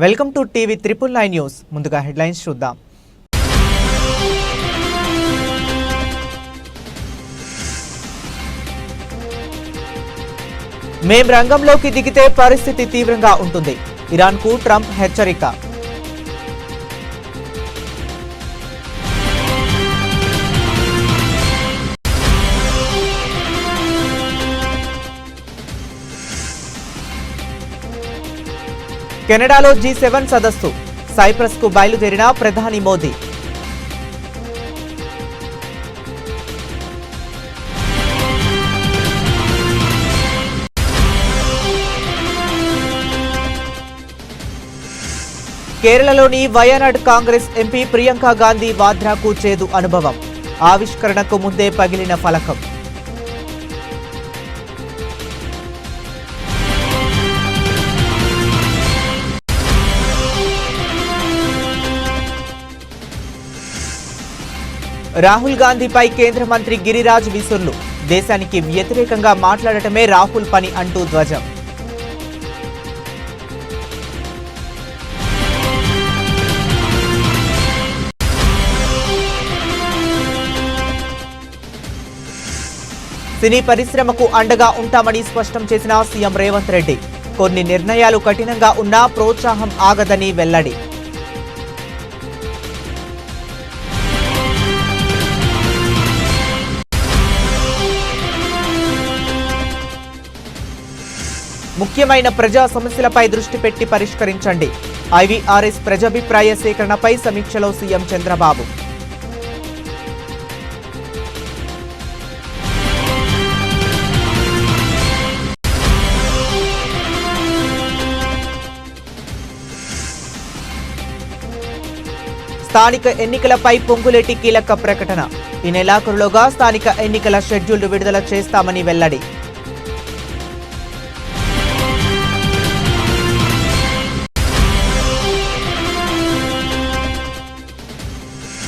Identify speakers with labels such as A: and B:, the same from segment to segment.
A: Welcome to TV 999 news. ముందుగా headlines చూద్దాం. మేం రంగంలోకి దిగితే పరిస్థితి తీవ్రంగా ఉంటుంది. ఇరాన్కు ట్రంప్ హెచ్చరిక. కెనడాలో G7 సదస్సు. సైప్రస్కు బయలుదేరిన ప్రధాని మోదీ. కేరళలోని వయనాడ్ కాంగ్రెస్ ఎంపీ ప్రియాంక గాంధీ వాద్రాకు చేదు అనుభవం. ఆవిష్కరణకు ముందే పగిలిన ఫలకం. రాహుల్ గాంధీపై కేంద్ర మంత్రి గిరిరాజ్ విసుర్లు. దేశానికి వ్యతిరేకంగా మాట్లాడటమే రాహుల్ పని అంటూ ధ్వజం. సినీ పరిశ్రమకు అండగా ఉంటామని స్పష్టం చేసిన సీఎం రేవంత్ రెడ్డి. కొన్ని నిర్ణయాలు కఠినంగా ఉన్నా ప్రోత్సాహం ఆగదని వెల్లడి. ముఖ్యమైన ప్రజా సమస్యలపై దృష్టి పెట్టి పరిష్కరించండి. IVRS ప్రజాభిప్రాయ సేకరణపై సమీక్షలో సీఎం చంద్రబాబు. స్థానిక ఎన్నికలపై పొంగులేటి కీలక ప్రకటన. ఈ నెలాఖరులోగా స్థానిక ఎన్నికల షెడ్యూల్ విడుదల చేస్తామని వెల్లడి.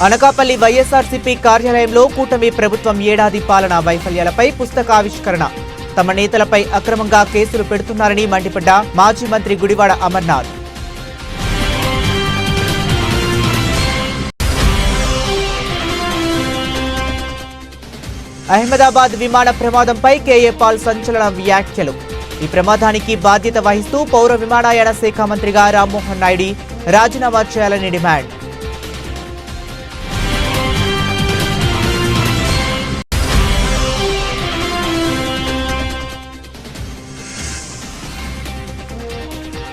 A: అనకాపల్లి వైఎస్ఆర్సీపీ కార్యాలయంలో కూటమి ప్రభుత్వం ఏడాది పాలన వైఫల్యాలపై పుస్తకావిష్కరణ. తమ నేతలపై అక్రమంగా కేసులు పెడుతున్నారని మండిపడ్డ మాజీ మంత్రి గుడివాడ అమర్నాథ్. అహ్మదాబాద్ విమాన ప్రమాదంపై కేఏ పాల్ సంచలన వ్యాఖ్యలు. ఈ ప్రమాదానికి బాధ్యత వహిస్తూ పౌర విమానయాన శాఖ మంత్రిగా రామ్మోహన్ నాయుడు రాజీనామా చేయాలని డిమాండ్.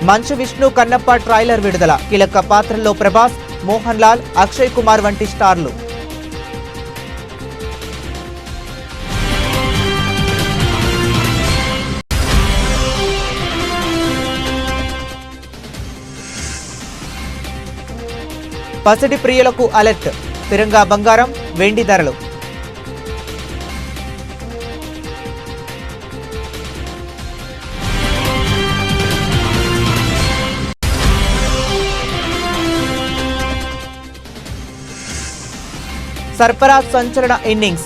A: మంచు విష్ణు కన్నప్ప ట్రైలర్ విడుదల. కీలక పాత్రల్లో ప్రభాస్, మోహన్ లాల్, అక్షయ్ కుమార్ వంటి స్టార్లు. పసిడి ప్రియులకు అలర్ట్. స్థిరంగా బంగారం, వెండి ధరలు. సర్ఫరాజ్ సంచలన ఇన్నింగ్స్.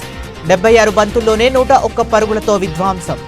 A: 76 బంతుల్లోనే 101 పరుగులతో విధ్వంసం.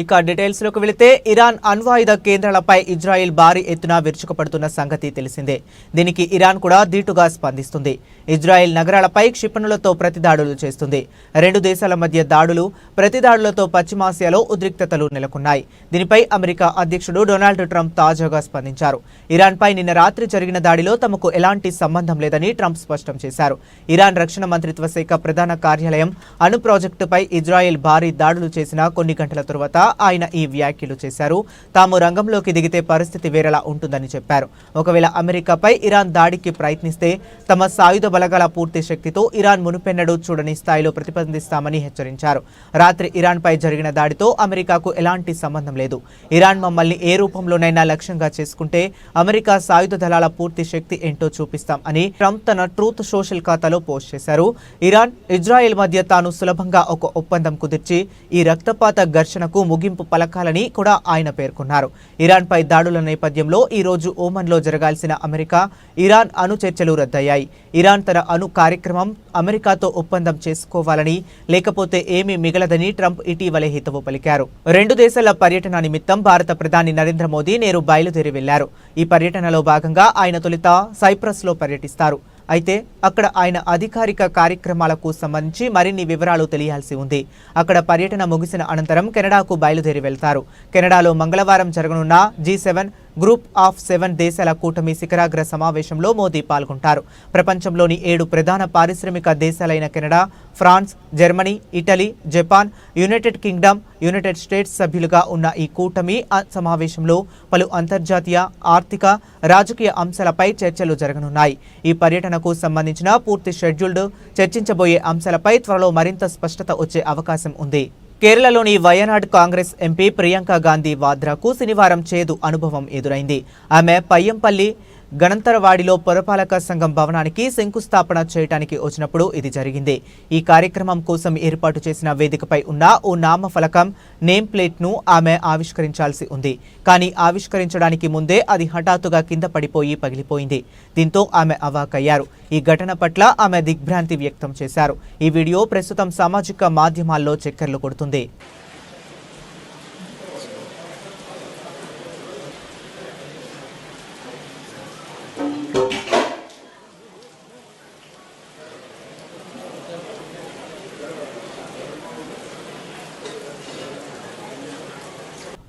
A: ఇక డీటెయిల్స్ లోకి వెళితే ఇరాన్ అణ్వాయుధ కేంద్రాలపై ఇజ్రాయెల్ భారీ ఎత్తున విరుచుకుపడుతున్న సంగతి తెలిసిందే. దీనికి ఇరాన్ కూడా ధీటుగా స్పందిస్తుంది. ఇజ్రాయెల్ నగరాలపై క్షిపణులతో ప్రతిదాడులు చేస్తుంది. రెండు దేశాల మధ్య దాడులు, ప్రతిదాడులతో పశ్చిమాసియాలో ఉద్రిక్తతలు నెలకొన్నాయి. దీనిపై అమెరికా అధ్యక్షుడు డొనాల్డ్ ట్రంప్ తాజాగా స్పందించారు. ఇరాన్పై నిన్న రాత్రి జరిగిన దాడిలో తమకు ఎలాంటి సంబంధం లేదని ట్రంప్ స్పష్టం చేశారు. ఇరాన్ రక్షణ మంత్రిత్వ శాఖ ప్రధాన కార్యాలయం అణు ప్రాజెక్టుపై ఇజ్రాయెల్ భారీ దాడులు చేసిన కొన్ని గంటల తరువాత ఆయన ఈ వ్యాఖ్యలు చేశారు. తాము రంగంలోకి దిగితే పరిస్థితి వేరేలా ఉంటుందని చెప్పారు. ఒకవేళ అమెరికాపై ఇరాన్ దాడికి ప్రయత్నిస్తే తమ సాయుధ బలగాల పూర్తి శక్తితో ఇరాన్ మునుపెన్నడూ చూడని స్థాయిలో ప్రతిబంధిస్తామని హెచ్చరించారు. రాత్రి ఇరాన్పై జరిగిన దాడితో అమెరికాకు ఎలాంటి సంబంధం లేదు. ఇరాన్ మమ్మల్ని ఏ రూపంలోనైనా లక్ష్యంగా చేసుకుంటే అమెరికా సాయుధ దళాల పూర్తి శక్తి ఏంటో చూపిస్తాం అని ట్రంప్ తన ట్రూత్ సోషల్ ఖాతాలో పోస్ట్ చేశారు. ఇరాన్, ఇజ్రాయెల్ మధ్య తాను సులభంగా ఒక ఒప్పందం కుదిర్చి ఈ రక్తపాత ఘర్షణకు ముగింపు పలకాలని కూడా ఆయన పేర్కొన్నారు. ఇరాన్పై దాడుల నేపథ్యంలో ఈ రోజు ఓమన్లో జరగాల్సిన అమెరికా ఇరాన్ అణు చర్చలు రద్దయ్యాయి. ఇరాన్ తన అణు కార్యక్రమం అమెరికాతో ఒప్పందం చేసుకోవాలని, లేకపోతే ఏమీ మిగలదని ట్రంప్ ఇటీవలే హితవు పలికారు. రెండు దేశాల పర్యటన నిమిత్తం భారత ప్రధాని నరేంద్ర మోదీ నేరు బయలుదేరి వెళ్లారు. ఈ పర్యటనలో భాగంగా ఆయన తొలుత సైప్రస్లో పర్యటిస్తారు. అయితే అక్కడ ఆయన అధికారిక కార్యక్రమాలకు సంబంధించి మరిన్ని వివరాలు తెలియాల్సి ఉంది. అక్కడ పర్యటన ముగిసిన అనంతరం కెనడాకు బయలుదేరి వెళ్తారు. కెనడాలో మంగళవారం జరగనున్న G7 గ్రూప్ ఆఫ్ 7 దేశాల కూటమి శిఖరాగ్ర సమావేశంలో మోదీ పాల్గొంటారు. ప్రపంచంలోని 7 ప్రధాన పారిశ్రామిక దేశాలైన Canada, France, Germany, Italy, Japan, United Kingdom, United States సభ్యులుగా ఉన్న ఈ కూటమి సమావేశంలో పలు అంతర్జాతీయ, ఆర్థిక, రాజకీయ అంశాలపై చర్చలు జరగనున్నాయి. ఈ పర్యటనకు సంబంధించిన పూర్తి షెడ్యూల్డ్, చర్చించబోయే అంశాలపై త్వరలో మరింత స్పష్టత వచ్చే అవకాశం ఉంది. కేరళలోని వయనాడ్ కాంగ్రెస్ ఎంపీ ప్రియాంక గాంధీ వాద్రాకు శనివారం చేదు అనుభవం ఎదురైంది. ఆమె పయ్యంపల్లి గణంతరవాడిలో పురపాలక సంఘం భవనానికి శంకుస్థాపన చేయడానికి వచ్చినప్పుడు ఇది జరిగింది. ఈ కార్యక్రమం కోసం ఏర్పాటు చేసిన వేదికపై ఉన్న ఓ నామఫలకం, నేమ్ ప్లేట్ను ఆమె ఆవిష్కరించాల్సి ఉంది. కానీ ఆవిష్కరించడానికి ముందే అది హఠాత్తుగా కింద పడిపోయి పగిలిపోయింది. దీంతో ఆమె అవాక్కయ్యారు. ఈ ఘటన పట్ల ఆమె దిగ్భ్రాంతి వ్యక్తం చేశారు. ఈ వీడియో ప్రస్తుతం సామాజిక మాధ్యమాల్లో చక్కర్లు కొడుతుంది.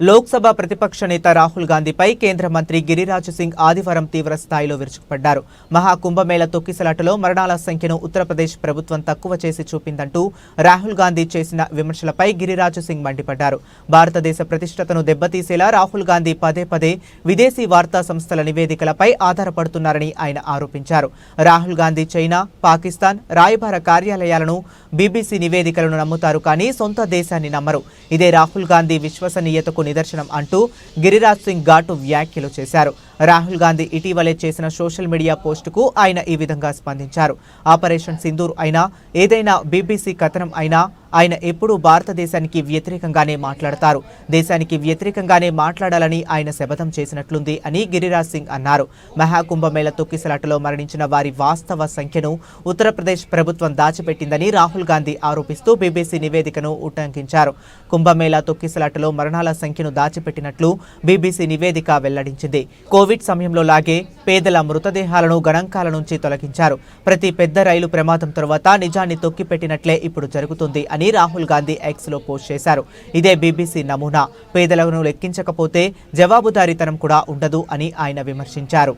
A: లోక్సభ ప్రతిపక్ష నేత రాహుల్ గాంధీపై కేంద్ర మంత్రి గిరిరాజ్ సింగ్ ఆదివారం తీవ్ర స్థాయిలో విరుచుకుపడ్డారు. మహాకుంభమేళ తొక్కిసలాటలో మరణాల సంఖ్యను ఉత్తరప్రదేశ్ ప్రభుత్వం తక్కువ చేసి చూపిందంటూ రాహుల్ గాంధీ చేసిన విమర్శలపై గిరిరాజ్ సింగ్ మండిపడ్డారు. భారతదేశ ప్రతిష్టతను దెబ్బతీసేలా రాహుల్ గాంధీ పదే పదే విదేశీ వార్తా సంస్థల నివేదికలపై ఆధారపడుతున్నారని ఆయన ఆరోపించారు. రాహుల్ గాంధీ చైనా, పాకిస్తాన్ రాయబార కార్యాలయాలను, BBC నివేదికలను నమ్ముతారు, కానీ సొంత దేశాన్ని నమ్మరు. ఇదే రాహుల్ గాంధీ విశ్వసనీయతకు నిదర్శనం అంటూ గిరిరాజ్ సింగ్ ఘాటు వ్యాఖ్యలు చేశారు. రాహుల్ గాంధీ ఇటీవలే చేసిన సోషల్ మీడియా పోస్టుకు ఆయన ఈ విధంగా స్పందించారు. ఆపరేషన్ సింధూర్ అయినా, ఏదైనా BBC కథనం అయినా ఆయన ఎప్పుడూ భారతదేశానికి వ్యతిరేకంగానే మాట్లాడతారు. దేశానికి వ్యతిరేకంగానే మాట్లాడాలని ఆయన శపథం చేసినట్లుంది అని గిరిరాజ్ సింగ్ అన్నారు. మహాకుంభమేళ తొక్కిసలాటలో మరణించిన వారి వాస్తవ సంఖ్యను ఉత్తరప్రదేశ్ ప్రభుత్వం దాచిపెట్టిందని రాహుల్ గాంధీ ఆరోపిస్తూ BBC నివేదికను ఉటంకించారు. కుంభమేళ తొక్కిసలాటలో మరణాల సంఖ్యను దాచిపెట్టినట్లు BBC నివేదిక వెల్లడించింది. కోవిడ్ సమయంలో లాగే పేదల మృతదేహాలను గణాంకాల నుంచి తొలగించారు. ప్రతి పెద్ద రైలు ప్రమాదం తర్వాత నిజాన్ని తొక్కిపెట్టినట్లే ఇప్పుడు జరుగుతుంది అని రాహుల్ గాంధీ ఎక్స్ లో పోస్ట్ చేశారు. ఇదే BBC నమూనా. పేదలను లెక్కించకపోతే జవాబుదారీతనం కూడా ఉండదు అని ఆయన విమర్శించారు.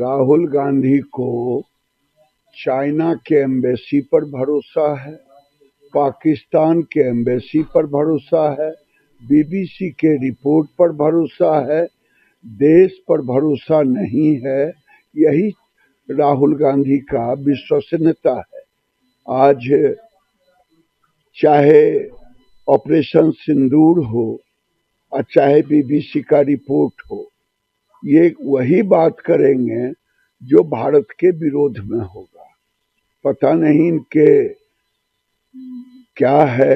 B: राहुल गांधी को चाइना के एम्बेसी पर भरोसा है, पाकिस्तान के एम्बेसी पर भरोसा है, BBC के रिपोर्ट पर भरोसा है, देश पर भरोसा नहीं है। यही राहुल गांधी का विश्वसनीयता है। आज चाहे ऑपरेशन सिंदूर हो और चाहे BBC का रिपोर्ट हो, ये वही बात करेंगे जो भारत के विरोध में होगा। पता नहीं इनके क्या है,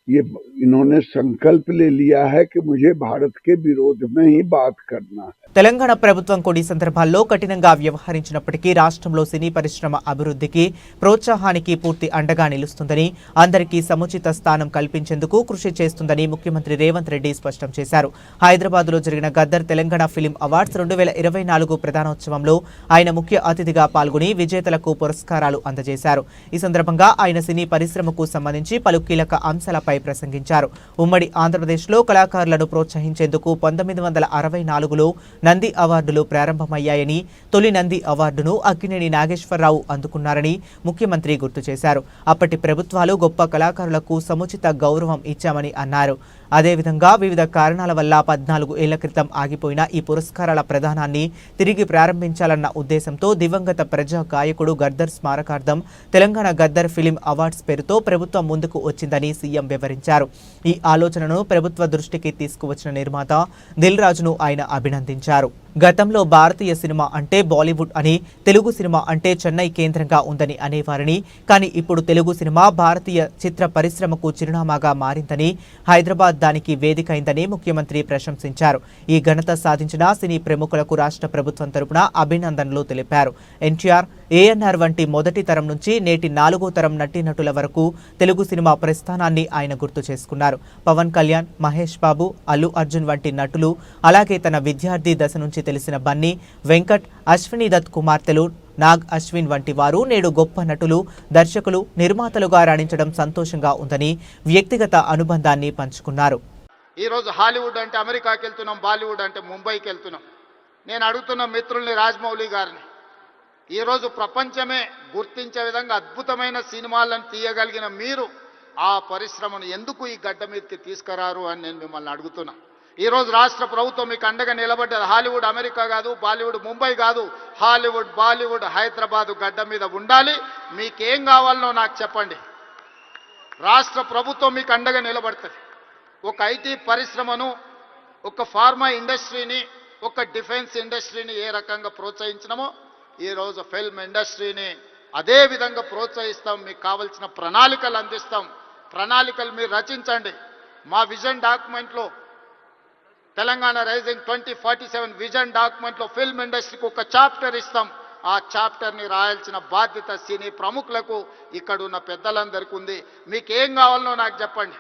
B: ये इन्होंने संकल्प ले लिया है कि मुझे भारत के विरोध में ही बात करना है।
A: తెలంగాణ ప్రభుత్వం కొన్ని సందర్భాల్లో కఠినంగా వ్యవహరించినప్పటికీ రాష్ట్రంలో సినీ పరిశ్రమ అభివృద్ధికి, ప్రోత్సాహానికి పూర్తి అండగా నిలుస్తుందని, అందరికీ సముచిత స్థానం కల్పించేందుకు కృషి చేస్తుందని ముఖ్యమంత్రి రేవంత్ రెడ్డి స్పష్టం చేశారు. హైదరాబాద్లో జరిగిన గద్దర్ తెలంగాణ ఫిల్మ్ అవార్డ్స్ 2024 ప్రధానోత్సవంలో ఆయన ముఖ్య అతిథిగా పాల్గొని విజేతలకు పురస్కారాలు అందజేశారు. ఈ సందర్భంగా ఆయన సినీ పరిశ్రమకు సంబంధించి పలు కీలక అంశాలపై ప్రసంగించారు. ఉమ్మడి ఆంధ్రప్రదేశ్లో కళాకారులను ప్రోత్సహించేందుకు 1964లో నంది అవార్డులు ప్రారంభమయ్యాయని, తొలి నంది అవార్డును అక్కినేని నాగేశ్వరరావు అందుకున్నారని ముఖ్యమంత్రి గుర్తు చేశారు. అప్పటి ప్రభుత్వాలు గొప్ప కళాకారులకు సముచిత గౌరవం ఇచ్చామని అన్నారు. అదేవిధంగా వివిధ కారణాల వల్ల 14 ఏళ్ల క్రితం ఆగిపోయిన ఈ పురస్కారాల ప్రదానాన్ని తిరిగి ప్రారంభించాలన్న ఉద్దేశంతో దివంగత ప్రజా గాయకుడు గద్దర్ స్మారకార్థం తెలంగాణ గద్దర్ ఫిలిం అవార్డ్స్ పేరుతో ప్రభుత్వం ముందుకు వచ్చిందని సీఎం వివరించారు. ఈ ఆలోచనను ప్రభుత్వ దృష్టికి తీసుకువచ్చిన నిర్మాత దిల్ రాజును ఆయన అభినందించారు. గతంలో భారతీయ సినిమా అంటే బాలీవుడ్ అని, తెలుగు సినిమా అంటే చెన్నై కేంద్రంగా ఉందని అనేవారని, కానీ ఇప్పుడు తెలుగు సినిమా భారతీయ చిత్ర పరిశ్రమకు చిరునామాగా మారిందని, హైదరాబాద్ దానికి వేదికైందని ముఖ్యమంత్రి ప్రశంసించారు. ఈ ఘనత సాధించిన సినీ ప్రముఖులకు రాష్ట్ర ప్రభుత్వం తరపున అభినందనలు తెలిపారు. ఎన్టీఆర్, ఏఎన్ఆర్ వంటి మొదటి తరం నుంచి నేటి 4వ తరం నటీనటుల వరకు తెలుగు సినిమా ప్రస్థానాన్ని ఆయన గుర్తు చేసుకున్నారు. పవన్ కళ్యాణ్, మహేష్ బాబు, అల్లు అర్జున్ వంటి నటులు, అలాగే తన విద్యార్థి దశ నుంచి తెలిసిన బన్నీ, వెంకట్, అశ్విని దత్ కుమార్తెలు నాగ్ అశ్విన్ వంటి వారు నేడు గొప్ప నటులు, దర్శకులు, నిర్మాతలుగా రాణించడం సంతోషంగా ఉందని వ్యక్తిగత అనుబంధాన్ని పంచుకున్నారు.
C: ఈరోజు హాలీవుడ్ అంటే అమెరికాకి వెళ్తున్నాం, బాలీవుడ్ అంటే ముంబైకి వెళ్తున్నాం. నేను అడుగుతున్న మిత్రుల్ని, రాజమౌళి గారిని, ఈరోజు ప్రపంచమే గుర్తించే విధంగా అద్భుతమైన సినిమాలను తీయగలిగిన మీరు ఆ పరిశ్రమను ఎందుకు ఈ గడ్డ మీదకి తీసుకురారు అని నేను మిమ్మల్ని అడుగుతున్నా. ఈరోజు రాష్ట్ర ప్రభుత్వం మీకు అండగా నిలబడ్డది. హాలీవుడ్ అమెరికా కాదు, బాలీవుడ్ ముంబై కాదు, హాలీవుడ్, బాలీవుడ్ హైదరాబాదు గడ్డ మీద ఉండాలి. మీకేం కావాలనో నాకు చెప్పండి, రాష్ట్ర ప్రభుత్వం మీకు అండగా నిలబడుతుంది. ఒక ఐటీ పరిశ్రమను, ఒక ఫార్మా ఇండస్ట్రీని, ఒక డిఫెన్స్ ఇండస్ట్రీని ఏ రకంగా ప్రోత్సహించినామో ఈరోజు ఫిల్మ్ ఇండస్ట్రీని అదే విధంగా ప్రోత్సహిస్తాం. మీకు కావాల్సిన ప్రణాళికలు అందిస్తాం. ప్రణాళికలు మీరు రచించండి. మా విజన్ డాక్యుమెంట్లో, తెలంగాణ రైజింగ్ 2047 విజన్ డాక్యుమెంట్లో ఫిల్మ్ ఇండస్ట్రీకి ఒక చాప్టర్ ఇస్తాం. ఆ చాప్టర్ని రాయాల్సిన బాధ్యత సినీ ప్రముఖులకు, ఇక్కడ ఉన్న పెద్దలందరికీ ఉంది. మీకు ఏం కావాలనో నాకు చెప్పండి.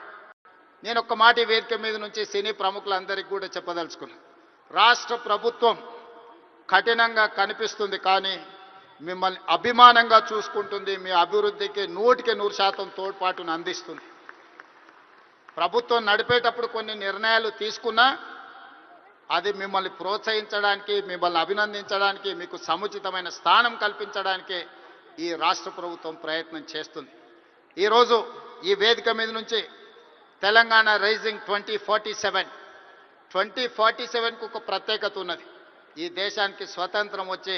C: నేను ఒక మాట వేదిక మీద నుంచి సినీ ప్రముఖులందరికీ కూడా చెప్పదలుచుకున్నాను. రాష్ట్ర ప్రభుత్వం కఠినంగా కనిపిస్తుంది, కానీ మిమ్మల్ని అభిమానంగా చూసుకుంటుంది. మీ అభివృద్ధికి 100% తోడ్పాటును అందిస్తుంది. ప్రభుత్వం నడిపేటప్పుడు కొన్ని నిర్ణయాలు తీసుకున్నా అది మిమ్మల్ని ప్రోత్సహించడానికి, మిమ్మల్ని అభినందించడానికి, మీకు సముచితమైన స్థానం కల్పించడానికి ఈ రాష్ట్ర ప్రభుత్వం ప్రయత్నం చేస్తుంది. ఈరోజు ఈ వేదిక మీద నుంచి తెలంగాణ రైజింగ్ 2047కు ఒక ప్రత్యేకత ఉన్నది. ఈ దేశానికి స్వతంత్రం వచ్చే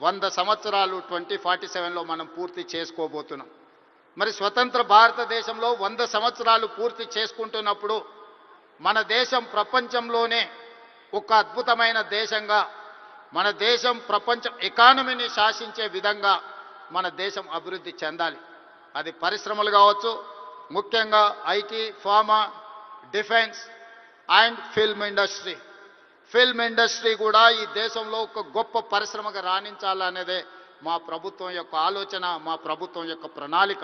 C: 100 సంవత్సరాలు 2047లో మనం పూర్తి చేసుకోబోతున్నాం. మరి స్వతంత్ర భారతదేశంలో 100 సంవత్సరాలు పూర్తి చేసుకుంటున్నప్పుడు మన దేశం ప్రపంచంలోనే ఒక అద్భుతమైన దేశంగా, మన దేశం ప్రపంచం ఎకానమీని శాసించే విధంగా మన దేశం అభివృద్ధి చెందాలి. అది పరిశ్రమలు కావచ్చు, ముఖ్యంగా IT, pharma, defence and film industry. Film industry కూడా ఈ దేశంలో ఒక గొప్ప పరిశ్రమగా రాణించాలనేదే మా ప్రభుత్వం యొక్క ఆలోచన, మా ప్రభుత్వం యొక్క ప్రణాళిక.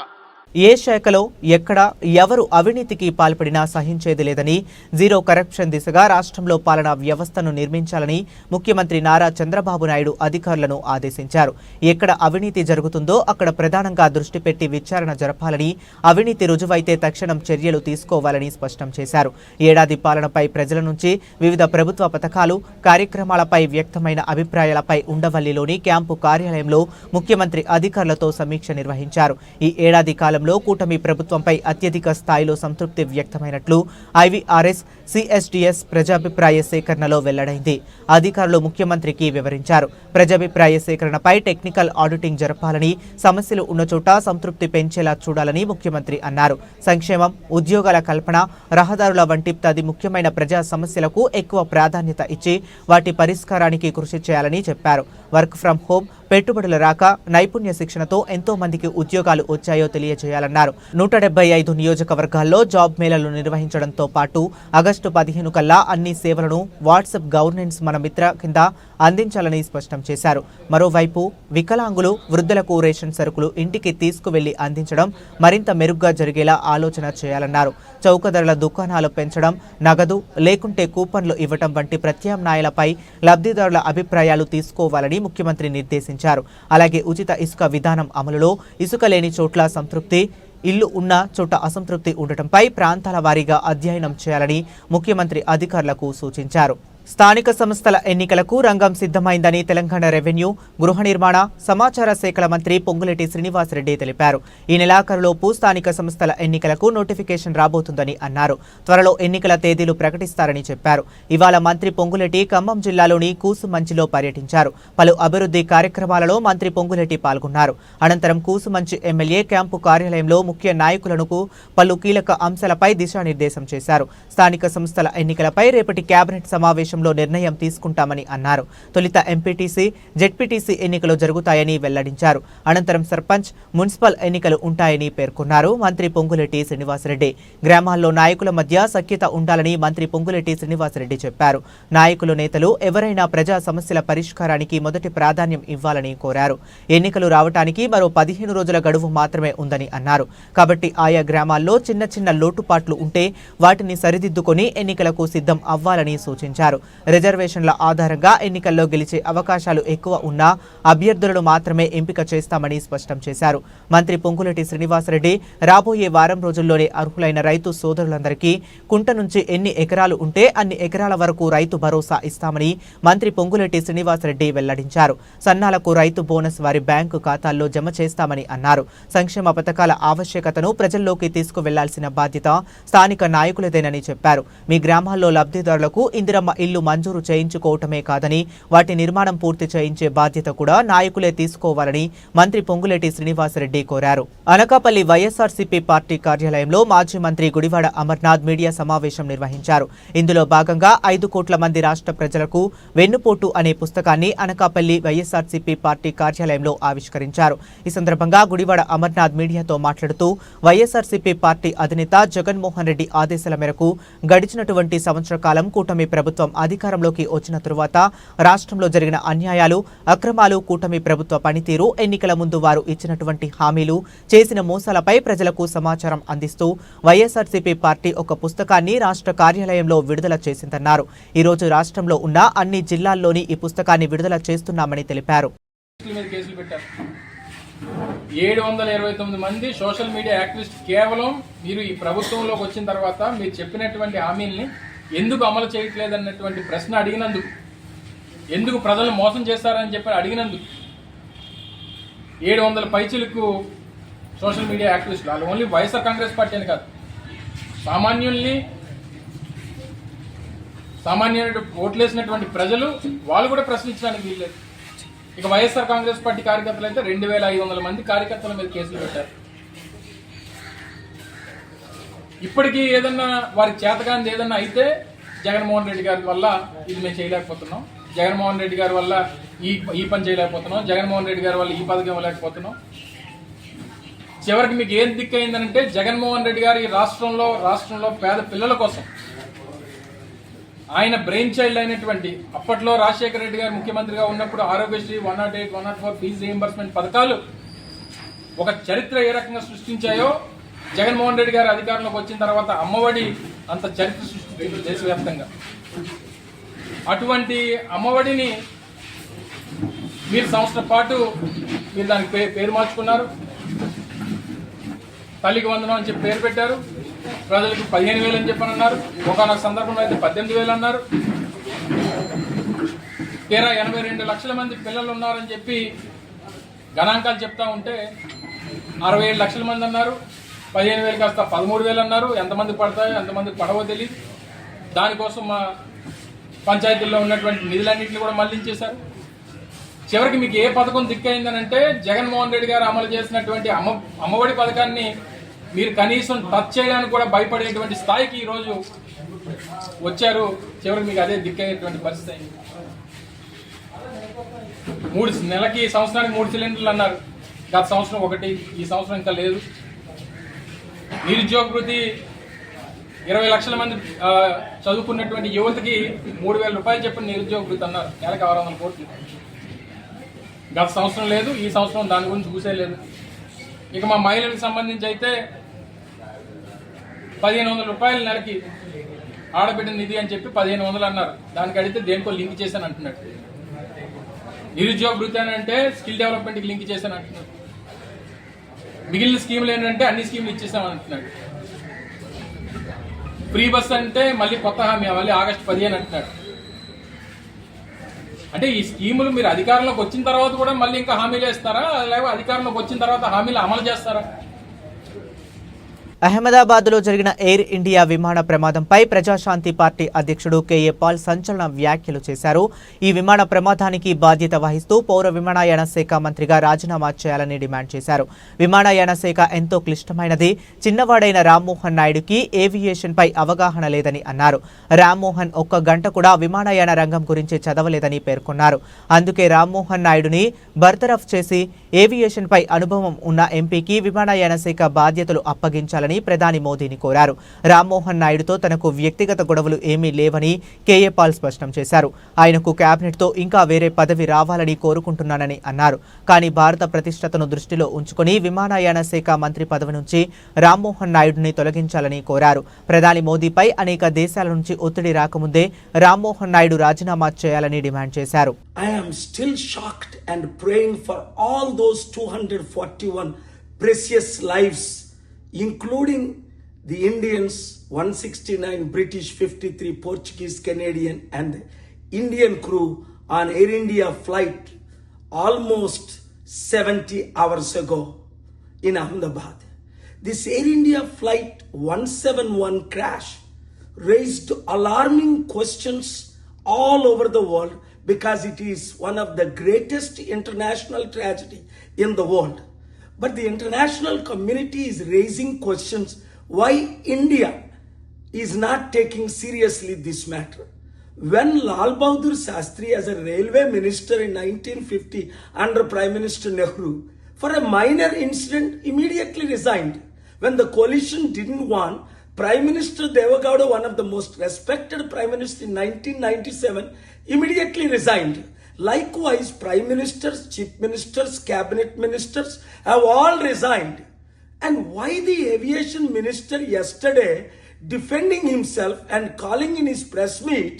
A: ఏ శాఖలో ఎక్కడ ఎవరు అవినీతికి పాల్పడినా సహించేది లేదని, జీరో కరప్షన్ దిశగా రాష్ట్రంలో పాలనా వ్యవస్థను నిర్మించాలని ముఖ్యమంత్రి నారా చంద్రబాబు నాయుడు అధికారులను ఆదేశించారు. ఎక్కడ అవినీతి జరుగుతుందో అక్కడ ప్రధానంగా దృష్టి పెట్టి విచారణ జరపాలని, అవినీతి రుజువైతే తక్షణం చర్యలు తీసుకోవాలని స్పష్టం చేశారు. ఏడాది పాలనపై ప్రజల నుంచి వివిధ ప్రభుత్వ పథకాలు, కార్యక్రమాలపై వ్యక్తమైన అభిప్రాయాలపై ఉండవల్లిలోని క్యాంపు కార్యాలయంలో ముఖ్యమంత్రి అధికారులతో సమీక్ష నిర్వహించారు. ఈ ఏడాది కాలం కూటమి ప్రభుత్వంపై అత్యధిక స్థాయిలో సంతృప్తి వ్యక్తమైనట్లు ఐవీఆర్ఎస్ సిఎస్డిఎస్ ప్రజాభిప్రాయ సేకరణలో వెల్లడైంది. అధికారులు ముఖ్యమంత్రికి వివరించారు. ప్రజాభిప్రాయ సేకరణపై టెక్నికల్ ఆడిటింగ్ జరపాలని, సమస్యలు ఉన్న చోట సంతృప్తి పెంచేలా చూడాలని ముఖ్యమంత్రి అన్నారు. సంక్షేమం, ఉద్యోగాల కల్పన, రహదారుల వంటి 10 ముఖ్యమైన ప్రజా సమస్యలకు ఎక్కువ ప్రాధాన్యత ఇచ్చి వాటి పరిష్కారానికి కృషి చేయాలని చెప్పారు. వర్క్ ఫ్రం హోం, పెట్టుబడుల రాక, నైపుణ్య శిక్షణతో ఎంతో మందికి ఉద్యోగాలు వచ్చాయో తెలియజేయాలన్నారు. 175 నియోజకవర్గాల్లో జాబ్ మేళాలు నిర్వహించడంతో పాటు ఆగస్టు 15 కల్లా అన్ని సేవలను వాట్సాప్ గవర్నెన్స్ మన మిత్ర కింద అందించాలని స్పష్టం చేశారు. మరోవైపు వికలాంగులు, వృద్ధులకు రేషన్ సరుకులు ఇంటికి తీసుకువెళ్లి అందించడం మరింత మెరుగ్గా జరిగేలా ఆలోచన చేయాలన్నారు. చౌక ధరల దుకాణాలు పెంచడం, నగదు లేకుంటే కూపన్లు ఇవ్వడం వంటి ప్రత్యామ్నాయాలపై లబ్ధిదారుల అభిప్రాయాలు తీసుకోవాలని ముఖ్యమంత్రి నిర్దేశించారు. అలాగే ఉచిత ఇసుక విధానం అమలులో ఇసుక లేని చోట్ల సంతృప్తి, ఇల్లు ఉన్న చోట అసంతృప్తి ఉండటంపై ప్రాంతాల వారీగా అధ్యయనం చేయాలని ముఖ్యమంత్రి అధికారులకు సూచించారు. స్థానిక సంస్థల ఎన్నికలకు రంగం సిద్ధమైందని తెలంగాణ రెవెన్యూ, గృహ నిర్మాణ, సమాచార శాఖల మంత్రి పొంగులేటి శ్రీనివాసరెడ్డి తెలిపారు. ఈ నెలాఖరులోపు స్థానిక సంస్థల ఎన్నికలకు నోటిఫికేషన్ రాబోతుందని అన్నారు. త్వరలో ఎన్నికల తేదీలు ప్రకటిస్తారని చెప్పారు. ఇవాళ మంత్రి పొంగులేటి ఖమ్మం జిల్లాలోని కూసుమంచిలో పర్యటించారు. పలు అభివృద్ధి కార్యక్రమాలలో మంత్రి పొంగులేటి పాల్గొన్నారు. అనంతరం కూసుమంచి ఎమ్మెల్యే క్యాంపు కార్యాలయంలో ముఖ్య నాయకులకు పలు కీలక అంశాలపై దిశానిర్దేశం చేశారు. స్థానిక సంస్థల ఎన్నికలపై రేపటి కేబినెట్ సమావేశం సమావేశంలో నిర్ణయం తీసుకుంటామని అన్నారు. తొలుత ఎంపీటీసీ, జెడ్పీటీసీ ఎన్నికలు జరుగుతాయని వెల్లడించారు. అనంతరం సర్పంచ్, మున్సిపల్ ఎన్నికలు ఉంటాయని పేర్కొన్నారు. మంత్రి పొంగులేటి శ్రీనివాసరెడ్డి గ్రామాల్లో నాయకుల మధ్య సఖ్యత ఉండాలని మంత్రి పొంగులేటి శ్రీనివాసరెడ్డి చెప్పారు. నాయకులు, నేతలు ఎవరైనా ప్రజా సమస్యల పరిష్కారానికి మొదటి ప్రాధాన్యం ఇవ్వాలని కోరారు. ఎన్నికలు రావటానికి మరో 15 రోజుల గడువు మాత్రమే ఉందని అన్నారు. కాబట్టి ఆయా గ్రామాల్లో చిన్న చిన్న లోటుపాట్లు ఉంటే వాటిని సరిదిద్దుకొని ఎన్నికలకు సిద్ధం అవ్వాలని సూచించారు. రిజర్వేషన్ల ఆధారంగా ఎన్నికల్లో గెలిచే అవకాశాలు ఎక్కువ ఉన్నా అభ్యర్థులను మాత్రమే ఎంపిక చేస్తామని స్పష్టం చేశారు. మంత్రి పొంగులేటి శ్రీనివాసరెడ్డి రాబోయే వారం రోజుల్లోనే అర్హులైన రైతు సోదరులందరికీ కుంట నుంచి ఎన్ని ఎకరాలు ఉంటే అన్ని ఎకరాల వరకు రైతు భరోసా ఇస్తామని మంత్రి పొంగులేటి శ్రీనివాసరెడ్డి వెల్లడించారు. సన్నాలకు రైతు బోనస్ వారి బ్యాంకు ఖాతాల్లో జమ చేస్తామని అన్నారు. సంక్షేమ పథకాల ఆవశ్యకతను ప్రజల్లోకి తీసుకువెళ్లాల్సిన బాధ్యత స్థానిక నాయకులదేనని చెప్పారు. మీ గ్రామాల్లో లబ్ధిదారులకు ఇందిరమ్మ ఇల్లు మంజూరు చేయించుకోవటమే కాదని వాటి నిర్మాణం పూర్తి చేయించే బాధ్యత కూడా నాయకులే తీసుకోవాలని మంత్రి పొంగులేటి శ్రీనివాసరెడ్డి కోరారు. అనకాపల్లి వైఎస్ఆర్సీపీ పార్టీ కార్యాలయంలో మాజీ మంత్రి గుడివాడ అమర్నాథ్ మీడియా సమావేశం నిర్వహించారు. ఇందులో భాగంగా 5 కోట్ల మంది రాష్ట్ర ప్రజలకు వెన్నుపోటు అనే పుస్తకాన్ని అనకాపల్లి వైఎస్ఆర్సీపీ పార్టీ కార్యాలయంలో ఆవిష్కరించారు. ఈ సందర్భంగా గుడివాడ అమర్నాథ్ మీడియాతో మాట్లాడుతూ వైఎస్ఆర్సీపీ పార్టీ అధినేత జగన్మోహన్ రెడ్డి ఆదేశాల మేరకు గడిచినటువంటి సంవత్సర కాలం కూటమి ప్రభుత్వం అధికారంలోకి వచ్చిన తరువాత రాష్ట్రంలో జరిగిన అన్యాయాలు, అక్రమాలు, కూటమి ప్రభుత్వ పనితీరు, ఎన్నికల ముందు వారు ఇచ్చినటువంటి హామీలు, చేసిన మోసాలపై ప్రజలకు సమాచారం అందిస్తూ వైఎస్ఆర్సీపీ పార్టీ ఒక పుస్తకాన్ని రాష్ట్ర కార్యాలయంలో విడుదల చేసిందన్నారు. ఈ రోజు రాష్ట్రంలో ఉన్న అన్ని జిల్లాల్లోని ఈ పుస్తకాన్ని విడుదల చేస్తున్నామని తెలిపారు.
D: 729 మంది సోషల్ మీడియా యాక్టివిస్ట్ కేవలం మీరు ఈ ప్రభుత్వంలోకి వచ్చిన తర్వాత మీరు చెప్పినటువంటి హామీల్ని ఎందుకు అమలు చేయట్లేదన్నటువంటి ప్రశ్న అడిగినందుకు, ఎందుకు ప్రజలను మోసం చేస్తారని చెప్పి అడిగినందుకు 700 పైచీలకు సోషల్ మీడియా యాక్టివిస్టులు, వాళ్ళు ఓన్లీ వైఎస్ఆర్ కాంగ్రెస్ పార్టీ అని కాదు, సామాన్యులు ఓట్లేసినటువంటి ప్రజలు వాళ్ళు కూడా ప్రశ్నించడానికి వీల్లేదు. ఇక వైఎస్ఆర్ కాంగ్రెస్ పార్టీ కార్యకర్తలు అయితే 2500 మంది కార్యకర్తల మీద కేసులు పెట్టారు. ఇప్పటికీ ఏదన్నా వారికి చేతకాంది ఏదన్నా అయితే జగన్మోహన్ రెడ్డి గారి వల్ల ఇది మేము చేయలేకపోతున్నాం, జగన్మోహన్ రెడ్డి గారి వల్ల ఈ పని చేయలేకపోతున్నాం, జగన్మోహన్ రెడ్డి గారి వల్ల ఈ పథకం ఇవ్వలేకపోతున్నాం. చివరికి మీకు ఏం దిక్కయిందంటే జగన్మోహన్ రెడ్డి గారు ఈ రాష్ట్రంలో పేద పిల్లల కోసం ఆయన బ్రెయిన్ చైల్డ్ అయినటువంటి అప్పట్లో రాజశేఖర రెడ్డి గారు ముఖ్యమంత్రిగా ఉన్నప్పుడు ఆరోగ్యశ్రీ 108, 104 ఫీజు రీయింబర్స్మెంట్ పథకాలు ఒక చరిత్ర ఏ రకంగా సృష్టించాయో జగన్మోహన్ రెడ్డి గారు అధికారంలోకి వచ్చిన తర్వాత అమ్మఒడి అంత చరిత్ర సృష్టించారు దేశవ్యాప్తంగా. అటువంటి అమ్మఒడిని మీరు సంవత్సరం పాటు మీరు దానికి పేరు మార్చుకున్నారు, తల్లికి వందనం అని చెప్పి పేరు పెట్టారు. ప్రజలకు 15,000 అని చెప్పని అన్నారు, ఒకనొక సందర్భంలో అయితే 18,000 అన్నారు. 82 లక్షల మంది పిల్లలు ఉన్నారని చెప్పి గణాంకాలు చెప్తా ఉంటే 67 లక్షల మంది అన్నారు, 15,000 కాస్త 13,000 అన్నారు. ఎంతమంది పడతాయో ఎంతమంది పడవో తెలియదు. దానికోసం మా పంచాయతీల్లో ఉన్నటువంటి నిధులన్నింటినీ కూడా మళ్లించేశారు. చివరికి మీకు ఏ పథకం దిక్కైందనంటే జగన్మోహన్ రెడ్డి గారు అమలు చేసినటువంటి అమ్మఒడి పథకాన్ని మీరు కనీసం టచ్ చేయడానికి కూడా భయపడేటువంటి స్థాయికి ఈరోజు వచ్చారు. చివరికి మీకు అదే దిక్కయ్యేటువంటి పరిస్థితి అయింది. 3 నెలకి సంవత్సరానికి 3 సిలిండర్లు అన్నారు, గత సంవత్సరం 1, ఈ సంవత్సరం ఇంకా లేదు. నిరుద్యోగ వృత్తి 20 లక్షల మంది చదువుకున్నటువంటి యువతకి 3,000 రూపాయలు చెప్పిన నిరుద్యోగ వృత్తి అన్నారు, నెలకు 600 కోట్లు. గత సంవత్సరం లేదు, ఈ సంవత్సరం దాని గురించి చూసే లేదు. ఇక మా మహిళలకు సంబంధించి అయితే 1,500 రూపాయలు నెలకి ఆడబిడ్డ నిధి అని చెప్పి 1,500 అన్నారు. దానికి అడిగితే దేనికో లింక్ చేశాను అంటున్నాడు. నిరుద్యోగ వృత్తి అని అంటే స్కిల్ డెవలప్మెంట్కి లింక్ చేశాను అంటున్నాడు. మిగిలిన స్కీములు ఏంటంటే అన్ని స్కీములు ఇచ్చేసామని అంటున్నాడు. ఫ్రీ బస్ అంటే మళ్ళీ కొత్త హామీ, మళ్ళీ ఆగస్టు 15 అంటున్నాడు. అంటే ఈ స్కీములు మీరు అధికారంలోకి వచ్చిన తర్వాత కూడా మళ్ళీ ఇంకా హామీలు వేస్తారా, లేకపోతే అధికారంలోకి వచ్చిన తర్వాత హామీలు అమలు చేస్తారా?
A: అహ్మదాబాద్లో జరిగిన ఎయిర్ ఇండియా విమాన ప్రమాదంపై ప్రజాశాంతి పార్టీ అధ్యక్షుడు కేఏ పాల్ సంచలన వ్యాఖ్యలు చేశారు. ఈ విమాన ప్రమాదానికి బాధ్యత వహిస్తూ పౌర విమానయాన శాఖ మంత్రిగా రాజీనామా చేయాలని డిమాండ్ చేశారు. విమానయాన శాఖ ఎంతో క్లిష్టమైనది. చిన్నవాడైన రామ్మోహన్ నాయుడుకి ఏవియేషన్పై అవగాహన లేదని అన్నారు. రామ్మోహన్ ఒక్క గంట కూడా విమానయాన రంగం గురించి చదవలేదని పేర్కొన్నారు. అందుకే రామ్మోహన్ నాయుడుని బర్తరఫ్ చేసి ఏవియేషన్పై అనుభవం ఉన్న ఎంపీకి విమానయాన శాఖ బాధ్యతలు అప్పగించాలని ప్రధాని మోదీని కోరారు. రామ్మోహన్ నాయుడుతో తనకు వ్యక్తిగత గొడవలు ఏమీ లేవని కేఏ పాల్ స్పష్టం చేశారు. ఆయనకు కేబినెట్తో ఇంకా వేరే పదవి రావాలని కోరుకుంటున్నానని అన్నారు. కానీ భారత ప్రతిష్టతను దృష్టిలో ఉంచుకొని విమానయాన శాఖ మంత్రి పదవి నుంచి రామ్మోహన్ నాయుడుని తొలగించాలని కోరారు. ప్రధాని మోదీపై అనేక దేశాల నుంచి ఒత్తిడి రాకముందే రామ్మోహన్ నాయుడు రాజీనామా చేయాలని డిమాండ్ చేశారు.
E: I am still shocked and praying for all those 241 precious lives, including the Indians, 169 British, 53 Portuguese, Canadian and Indian crew on Air India flight almost 70 hours ago in Ahmedabad. This Air India flight 171 crash raised alarming questions all over the world because it is one of the greatest international tragedy in the world. But the international community is raising questions why India is not taking seriously this matter. When Lal Bahadur Shastri as a railway minister in 1950 under Prime Minister Nehru, for a minor incident immediately resigned. When the coalition didn't want, Prime Minister Deva Gowda, one of the most respected Prime Minister in 1997, immediately resigned. Likewise, Prime Ministers, Chief Ministers, Cabinet Ministers have all resigned. And why the Aviation Minister yesterday defending himself and calling in his press meet,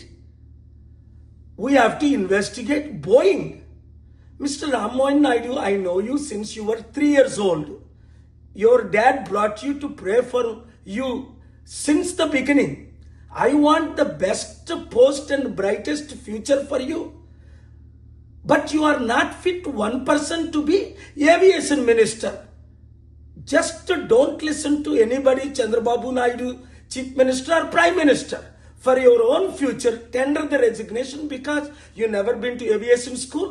E: we have to investigate Boeing. Mr. Rammohan Naidu, I know you since you were 3 years old. Your dad brought you to pray for you since the beginning. I want the best post and brightest future for you. But you are not fit 1% to be aviation minister. Just don't listen to anybody, Chandrababu Naidu, Chief Minister or Prime Minister. For your own future, tender the resignation because you never been to aviation school.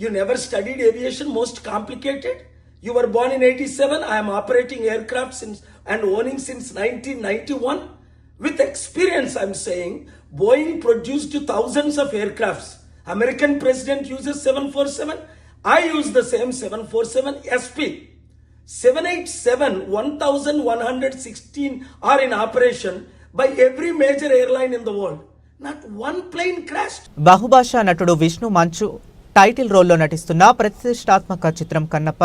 E: You never studied aviation, most complicated. You were born in 87. I am operating aircraft since and owning since 1991. With experience, I'm saying, Boeing produced thousands of aircrafts. American president uses 747. I use the same 747 SP. 787, 1116 are in operation by every major airline in the world. Not one plane crashed.
A: బహుభాషా నటుడు విష్ణు మంచు title రోల్లో నటిస్తున్న ప్రతిష్టాత్మక చిత్రం కన్నప్ప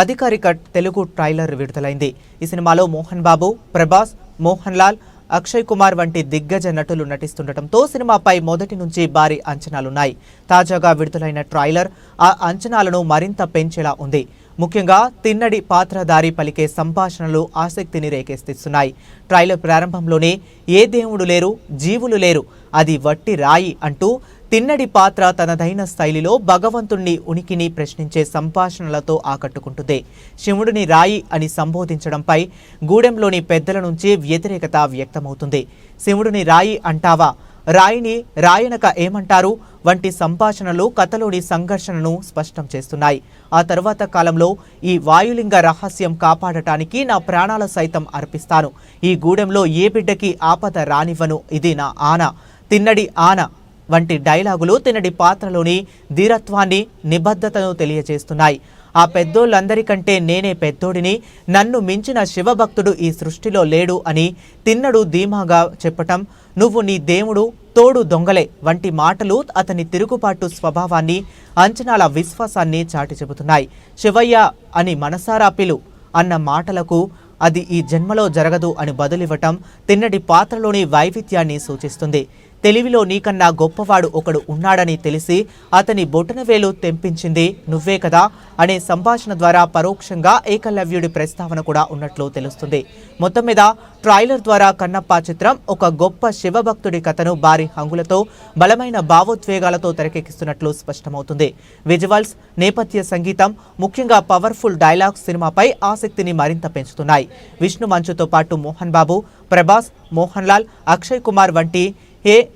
A: అధికారిక Telugu trailer విడుదలైంది. ఈ సినిమాలో మోహన్ బాబు, ప్రభాస్, మోహన్ లాల్, అక్షయ్ కుమార్ వంటి దిగ్గజ నటులు నటిస్తుండటంతో సినిమాపై మొదటి నుంచి భారీ అంచనాలున్నాయి. తాజాగా విడుదలైన ట్రైలర్ ఆ అంచనాలను మరింత పెంచేలా ఉంది. ముఖ్యంగా తిన్నడి పాత్రధారి పలికే సంభాషణలు ఆసక్తిని రేకెత్తిస్తున్నాయి. ట్రైలర్ ప్రారంభంలోనే ఏ దేవుడు లేరు, జీవులు లేరు, అది వట్టి రాయి అంటూ తిన్నడి పాత్ర తనదైన శైలిలో భగవంతుణ్ణి ఉనికిని ప్రశ్నించే సంభాషణలతో ఆకట్టుకుంటుంది. శివుడిని రాయి అని సంబోధించడంపై గూడెంలోని పెద్దల నుంచి వ్యతిరేకత వ్యక్తమవుతుంది. శివుడిని రాయి అంటావా, రాయిని రాయనక ఏమంటారు వంటి సంభాషణలు కథలోని సంఘర్షణను స్పష్టం చేస్తున్నాయి. ఆ తరువాత కాలంలో ఈ వాయులింగ రహస్యం కాపాడటానికి నా ప్రాణాలు సైతం అర్పిస్తాను. ఈ గూడెంలో ఏ బిడ్డకి ఆపద రానివ్వను, ఇది నా ఆన, తిన్నడి ఆన వంటి డైలాగులు తిన్నడి పాత్రలోని ధీరత్వాన్ని, నిబద్ధతను తెలియజేస్తున్నాయి. ఆ పెద్దోళ్ళందరికంటే నేనే పెద్దోడిని, నన్ను మించిన శివభక్తుడు ఈ సృష్టిలో లేడు అని తిన్నడు ధీమాగా చెప్పటం, నువ్వు నీ దేవుడు తోడు దొంగలే వంటి మాటలు అతని తిరుగుబాటు స్వభావాన్ని, అంచనాల విశ్వాసాన్ని చాటి చెబుతున్నాయి. శివయ్య అని మనసారా పిలు అన్న మాటలకు అది ఈ జన్మలో జరగదు అని బదులివ్వటం తిన్నడి పాత్రలోని వైవిధ్యాన్ని సూచిస్తుంది. తెలివిలో నీకన్నా గొప్పవాడు ఒకడు ఉన్నాడని తెలిసి అతని బొటనవేలు తెంపించింది నువ్వే కదా అనే సంభాషణ ద్వారా పరోక్షంగా ఏకలవ్యుడి ప్రస్తావన కూడా ఉన్నట్లు తెలుస్తుంది. మొత్తం మీద ట్రైలర్ ద్వారా కన్నప్ప చిత్రం ఒక గొప్ప శివభక్తుడి కథను భారీ హంగులతో బలమైన భావోద్వేగాలతో తెరకెక్కిస్తున్నట్లు స్పష్టమవుతుంది. విజువల్స్, నేపథ్య సంగీతం, ముఖ్యంగా పవర్ఫుల్ డైలాగ్స్ సినిమాపై ఆసక్తిని మరింత పెంచుతున్నాయి. విష్ణు మంచుతో పాటు మోహన్ బాబు, ప్రభాస్, మోహన్ లాల్, అక్షయ్ కుమార్ వంటి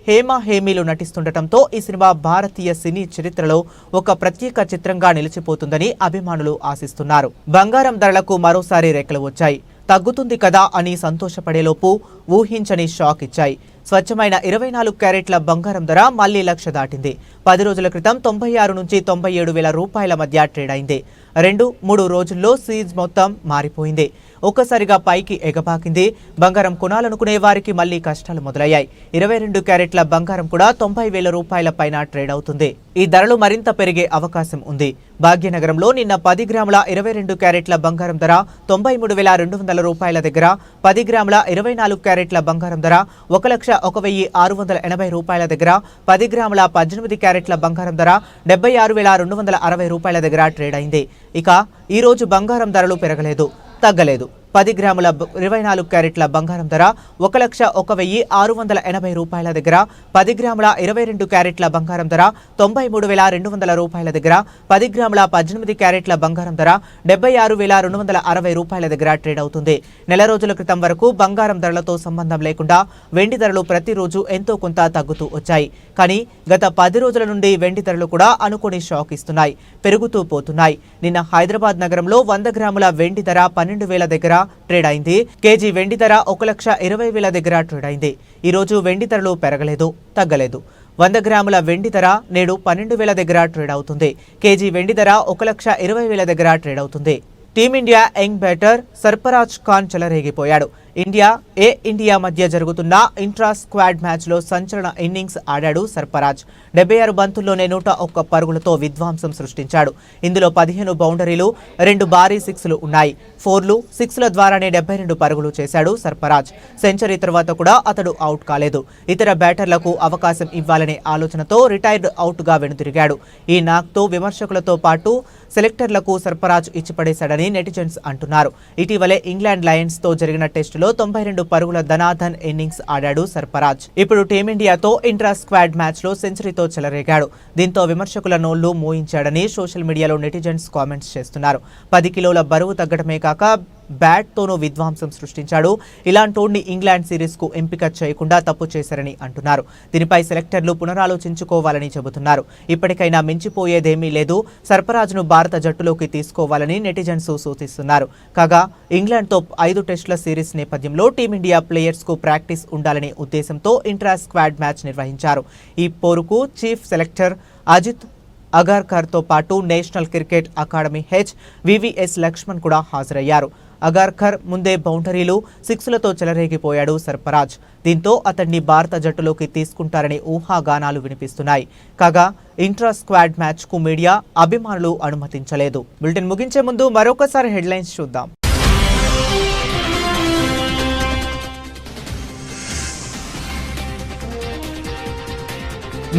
A: హేమ హేమీలు నటిస్తుండటంతో ఈ సినిమా భారతీయ సినీ చరిత్రలో ఒక ప్రత్యేక చిత్రంగా నిలిచిపోతుందని అభిమానులు ఆశిస్తున్నారు. బంగారం ధరలకు మరోసారి రెక్కలు వచ్చాయి. తగ్గుతుంది కదా అని సంతోషపడేలోపు ఊహించని షాక్ ఇచ్చాయి. స్వచ్ఛమైన 24 క్యారెట్ల బంగారం ధర మళ్లీ 1,00,000 దాటింది. 10 రోజుల క్రితం 96 నుంచి 97,000 రూపాయల మధ్య ట్రేడ్ అయింది. 2-3 రోజుల్లో సీజ్ మొత్తం మారిపోయింది. ఒక్కసారిగా పైకి ఎగబాకింది. బంగారం కొనాలనుకునే వారికి మళ్లీ కష్టాలు మొదలయ్యాయి. 22 క్యారెట్ల బంగారం కూడా 90,000 రూపాయల పైన ట్రేడ్ అవుతుంది. ఈ ధరలు మరింత పెరిగే అవకాశం ఉంది. భాగ్యనగరంలో నిన్న 10 గ్రాముల 22 క్యారెట్ల బంగారం ధర 93,200 రూపాయల దగ్గర, 10 గ్రాముల 24 క్యారెట్ల బంగారం ధర 1,01,680 రూపాయల దగ్గర, 10 గ్రాముల 18 క్యారెట్ల బంగారం ధర 76,260 రూపాయల దగ్గర ట్రేడ్ అయింది. ఇక ఈ రోజు బంగారం ధరలు పెరగలేదు, తగ్గలేదు. 10 గ్రాముల 24 క్యారెట్ల బంగారం ధర 1,01,680 రూపాయల దగ్గర, 10 గ్రాముల 22 క్యారెట్ల బంగారం ధర 93,200 రూపాయల దగ్గర, 10 గ్రాముల 18 క్యారెట్ల బంగారం ధర 76,260 రూపాయల దగ్గర ట్రేడ్ అవుతుంది. నెల రోజుల క్రితం వరకు బంగారం ధరలతో సంబంధం లేకుండా వెండి ధరలు ప్రతిరోజు ఎంతో కొంత తగ్గుతూ వచ్చాయి. కానీ గత 10 రోజుల నుండి వెండి ధరలు కూడా అనుకోని షాక్ ఇస్తున్నాయి, పెరుగుతూ పోతున్నాయి. నిన్న హైదరాబాద్ నగరంలో 100 గ్రాముల వెండి ధర 12,000 దగ్గర ట్రేడ్ అయింది. కేజీ వెండి ధర 1,20,000 దగ్గర ట్రేడ్ అయింది. ఈ రోజు వెండి ధరలు పెరగలేదు, తగ్గలేదు. 100 గ్రాముల వెండి ధర నేడు 12,000 దగ్గర ట్రేడ్ అవుతుంది. కేజీ వెండి ధర 1,20,000 దగ్గర ట్రేడ్ అవుతుంది. Team India young batter Sarfaraz Khan చెలరేగిపోయాడు. ఇండియా మధ్య జరుగుతున్న ఇంట్రా స్క్వాడ్ మ్యాచ్లో సంచలన ఇన్నింగ్స్ ఆడాడు సర్ఫరాజ్. 76 బంతుల్లోనే 101 పరుగులతో విధ్వంసం సృష్టించాడు. ఇందులో 15 బౌండరీలు, 2 భారీ సిక్స్లు ఉన్నాయి. 4లు, 6ల ద్వారానే 72 పరుగులు చేశాడు సర్ఫరాజ్. సెంచరీ తర్వాత కూడా అతడు అవుట్ కాలేదు. ఇతర బ్యాటర్లకు అవకాశం ఇవ్వాలనే ఆలోచనతో రిటైర్డ్ అవుట్గా వెనుతిరిగాడు. ఈ నాక్తో విమర్శకులతో పాటు సెలెక్టర్లకు సర్ఫరాజ్ ఇచ్చిపడేశాడని నెటిజన్స్ అంటున్నారు. ఇటీవలే ఇంగ్లాండ్ లయన్స్తో జరిగిన టెస్టులో 92 పరుగుల ధనాధన్ ఇన్నింగ్స్ ఆడాడు సర్ఫరాజ్. ఇప్పుడు టీమిండియాతో ఇంట్రా స్క్వాడ్ మ్యాచ్లో సెంచరీతో చెలరేగాడు. దీంతో విమర్శకుల నోళ్లు మోయించాడని సోషల్ మీడియాలో నెటిజన్స్ కామెంట్స్ చేస్తున్నారు. 10 కిలోల బరువు తగ్గడమే కాక బ్యాట్తోనూ విధ్వంసం సృష్టించాడు. ఇలాంటోడిని ఇంగ్లాండ్ సిరీస్కు ఎంపిక చేయకుండా తప్పు చేశారని అంటున్నారు. దీనిపై సెలెక్టర్లు పునరాలోచించుకోవాలని చెబుతున్నారు. ఇప్పటికైనా మించిపోయేదేమీ లేదు, సర్ఫరాజ్ను భారత జట్టులోకి తీసుకోవాలని నెటిజన్స్ సూచిస్తున్నారు. కాగా ఇంగ్లాండ్తో 5 టెస్టుల సిరీస్ నేపథ్యంలో టీమిండియా ప్లేయర్స్కు ప్రాక్టీస్ ఉండాలనే ఉద్దేశంతో ఇంట్రా స్క్వాడ్ మ్యాచ్ నిర్వహించారు. ఈ పోరుకు చీఫ్ సెలెక్టర్ అజిత్ అగార్కర్తో పాటు national cricket academy VVS Laxman కూడా హాజరయ్యారు. అగార్కర్ ముందే బౌండరీలు, 6లతో చెలరేగిపోయాడు సర్ఫరాజ్. దీంతో అతన్ని భారత జట్టులోకి తీసుకుంటారనే ఊహాగానాలు వినిపిస్తున్నాయి. కాగా ఇంట్రా స్క్వాడ్ మ్యాచ్కు మీడియా అభిమానులు అనుమతించలేదు. బులెటిన్ ముగించే ముందు మరొకసారి హెడ్లైన్స్ చూద్దాం.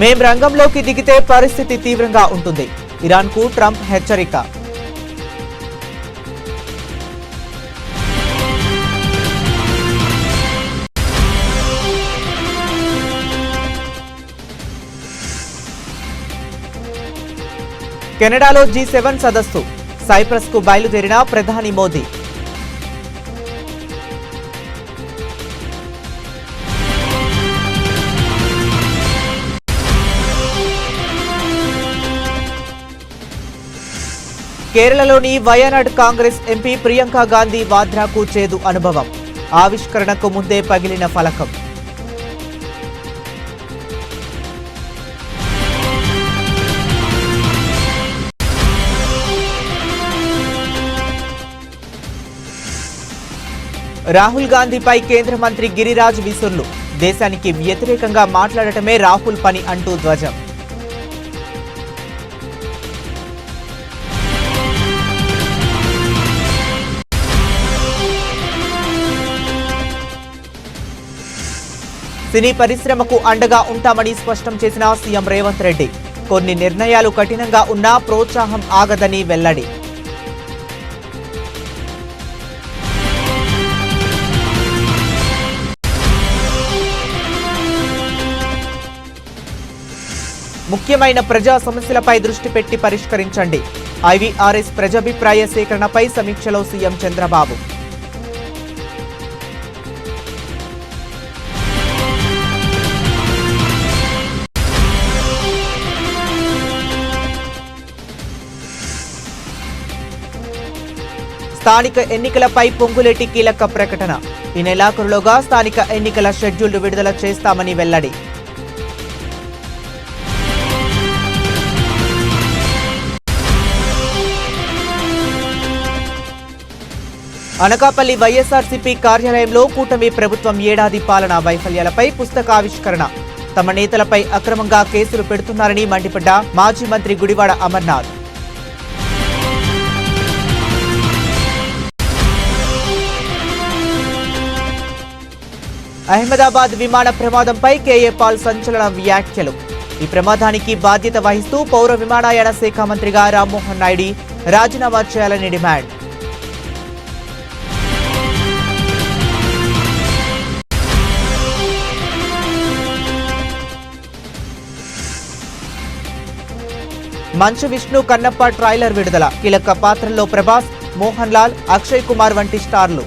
A: మేం రంగంలోకి దిగితే పరిస్థితి తీవ్రంగా ఉంటుంది. ఇరాన్కు ట్రంప్ హెచ్చరిక. కెనడాలో G7 సదస్సు, సైప్రస్కు బయలుదేరిన ప్రధాని మోదీ. కేరళలోని వయనాడ్ కాంగ్రెస్ ఎంపీ ప్రియాంక గాంధీ వాద్రాకు చేదు అనుభవం. ఆవిష్కరణకు ముందే పగిలిన ఫలకం. రాహుల్ గాంధీపై కేంద్ర మంత్రి గిరిరాజ్ విసుర్లు. దేశానికి వ్యతిరేకంగా మాట్లాడటమే రాహుల్ పని అంటూ ధ్వజం. సినీ పరిశ్రమకు అండగా ఉంటామని స్పష్టం చేసిన సీఎం రేవంత్ రెడ్డి. కొన్ని నిర్ణయాలు కఠినంగా ఉన్నా ప్రోత్సాహం ఆగదని వెల్లడి. ముఖ్యమైన ప్రజా సమస్యలపై దృష్టి పెట్టి పరిష్కరించండి. ఐవీఆర్ఎస్ ప్రజాభిప్రాయ సేకరణపై సమీక్షలో సీఎం చంద్రబాబు. స్థానిక ఎన్నికలపై పొంగులేటి కీలక ప్రకటన. ఈ నెలాఖరులోగా స్థానిక ఎన్నికల షెడ్యూల్ విడుదల చేస్తామని వెల్లడి. అనకాపల్లి వైఎస్ఆర్సీపీ కార్యాలయంలో కూటమి ప్రభుత్వం ఏడాది పాలన వైఫల్యాలపై పుస్తకావిష్కరణ. తమ నేతలపై అక్రమంగా కేసులు పెడుతున్నారని మండిపడ్డ మాజీ మంత్రి గుడివాడ అమర్నాథ్. అహ్మదాబాద్ విమాన ప్రమాదంపై కేఏ పాల్ సంచలన వ్యాఖ్యలు. ఈ ప్రమాదానికి బాధ్యత వహిస్తూ పౌర విమానయాన శాఖ మంత్రిగా రామ్మోహన్ నాయుడు రాజీనామా చేయాలని డిమాండ్. మంచు విష్ణు కన్నప్ప ట్రైలర్ విడుదల. కీలక పాత్రల్లో ప్రభాస్, మోహన్ లాల్, అక్షయ్ కుమార్ వంటి స్టార్లు.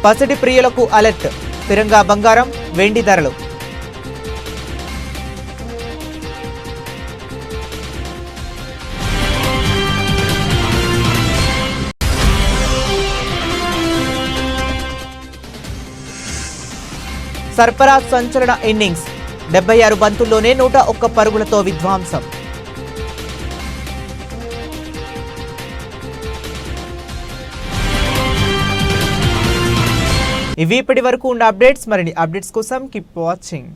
A: పసిడి ప్రియులకు అలర్ట్. స్థిరంగా బంగారం, వెండి ధరలు. సర్ఫరాజ్ సంచలన ఇన్నింగ్స్. 76 బంతుల్లోనే 101 పరుగులతో విధ్వంసం. ఇవి ఇప్పటి వరకు ఉన్న అప్డేట్స్. మరిన్ని అప్డేట్స్ కోసం కీప్ వాచింగ్.